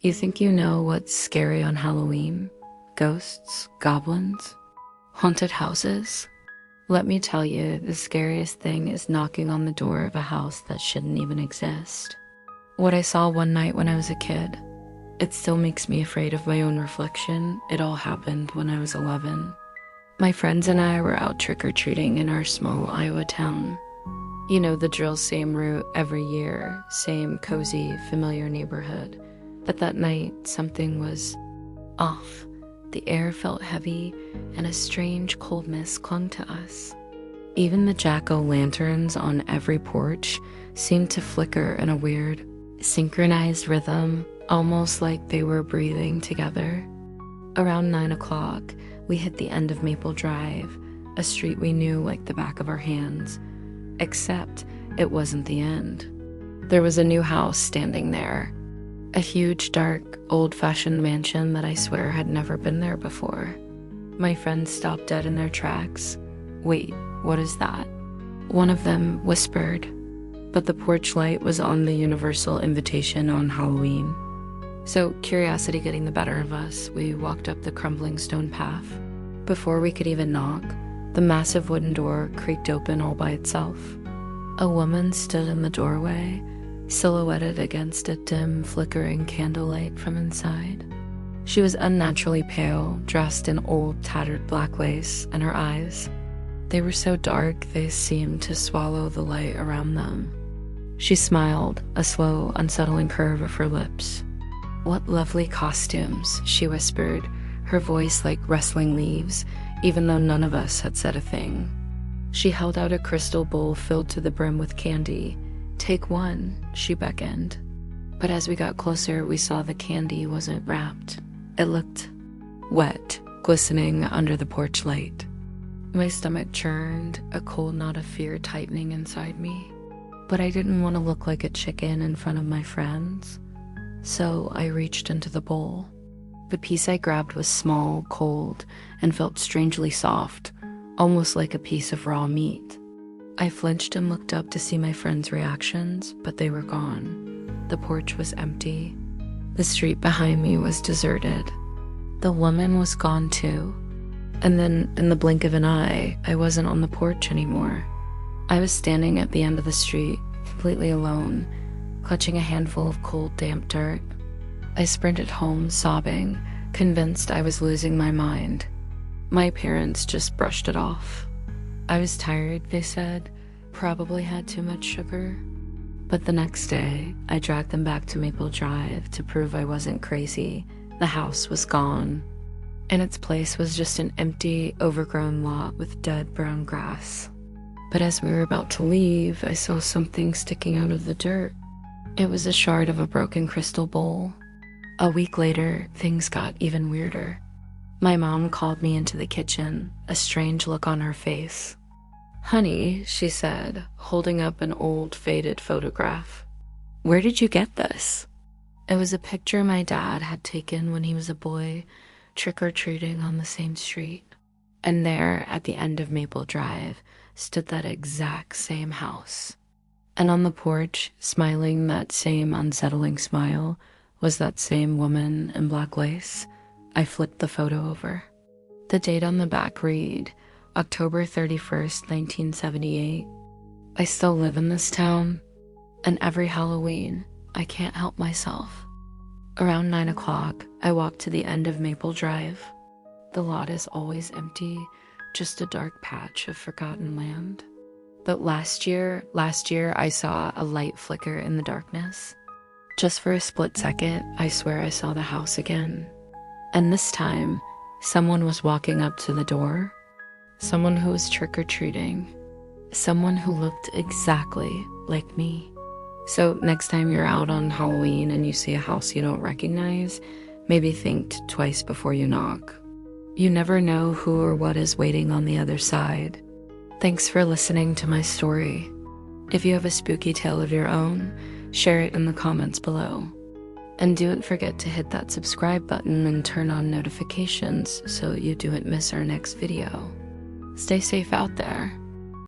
You think you know what's scary on Halloween? Ghosts, goblins, haunted houses? Let me tell you, the scariest thing is knocking on the door of a house that shouldn't even exist. What I saw one night when I was a kid, it still makes me afraid of my own reflection. It all happened when I was 11. My friends and I were out trick-or-treating in our small Iowa town. You know the drill, same route every year, same cozy, familiar neighborhood. But that night, something was off. The air felt heavy, and a strange coldness clung to us. Even the jack-o'-lanterns on every porch seemed to flicker in a weird, synchronized rhythm, almost like they were breathing together. Around 9 o'clock, we hit the end of Maple Drive, a street we knew like the back of our hands. Except it wasn't the end. There was a new house standing there. A huge, dark, old-fashioned mansion that I swear had never been there before. My friends stopped dead in their tracks. Wait, what is that? One of them whispered, but the porch light was on the universal invitation on Halloween. So, curiosity getting the better of us, we walked up the crumbling stone path. Before we could even knock, the massive wooden door creaked open all by itself. A woman stood in the doorway, silhouetted against a dim, flickering candlelight from inside. She was unnaturally pale, dressed in old, tattered black lace, and her eyes, they were so dark they seemed to swallow the light around them. She smiled, a slow, unsettling curve of her lips. "What lovely costumes," she whispered, her voice like rustling leaves, even though none of us had said a thing. She held out a crystal bowl filled to the brim with candy. "Take one," she beckoned. But as we got closer, we saw the candy wasn't wrapped. It looked wet, glistening under the porch light. My stomach churned, a cold knot of fear tightening inside me. But I didn't want to look like a chicken in front of my friends, so I reached into the bowl. The piece I grabbed was small, cold, and felt strangely soft, almost like a piece of raw meat. I flinched and looked up to see my friends' reactions, but they were gone. The porch was empty. The street behind me was deserted. The woman was gone too. And then, in the blink of an eye, I wasn't on the porch anymore. I was standing at the end of the street, completely alone, clutching a handful of cold, damp dirt. I sprinted home, sobbing, convinced I was losing my mind. My parents just brushed it off. I was tired, they said, probably had too much sugar. But the next day, I dragged them back to Maple Drive to prove I wasn't crazy. The house was gone. In its place was just an empty, overgrown lot with dead brown grass. But as we were about to leave, I saw something sticking out of the dirt. It was a shard of a broken crystal bowl. A week later, things got even weirder. My mom called me into the kitchen, a strange look on her face. "Honey," she said, holding up an old, faded photograph. "Where did you get this?" It was a picture my dad had taken when he was a boy, trick-or-treating on the same street. And there, at the end of Maple Drive, stood that exact same house. And on the porch, smiling that same unsettling smile, was that same woman in black lace. I flipped the photo over. The date on the back read, October 31st, 1978. I still live in this town, and every Halloween, I can't help myself. Around 9 o'clock, I walked to the end of Maple Drive. The lot is always empty, just a dark patch of forgotten land. But last year, I saw a light flicker in the darkness. Just for a split second, I swear I saw the house again. And this time, someone was walking up to the door. Someone who was trick-or-treating. Someone who looked exactly like me. So next time you're out on Halloween and you see a house you don't recognize, maybe think twice before you knock. You never know who or what is waiting on the other side. Thanks for listening to my story. If you have a spooky tale of your own, share it in the comments below. And don't forget to hit that subscribe button and turn on notifications so you don't miss our next video. Stay safe out there.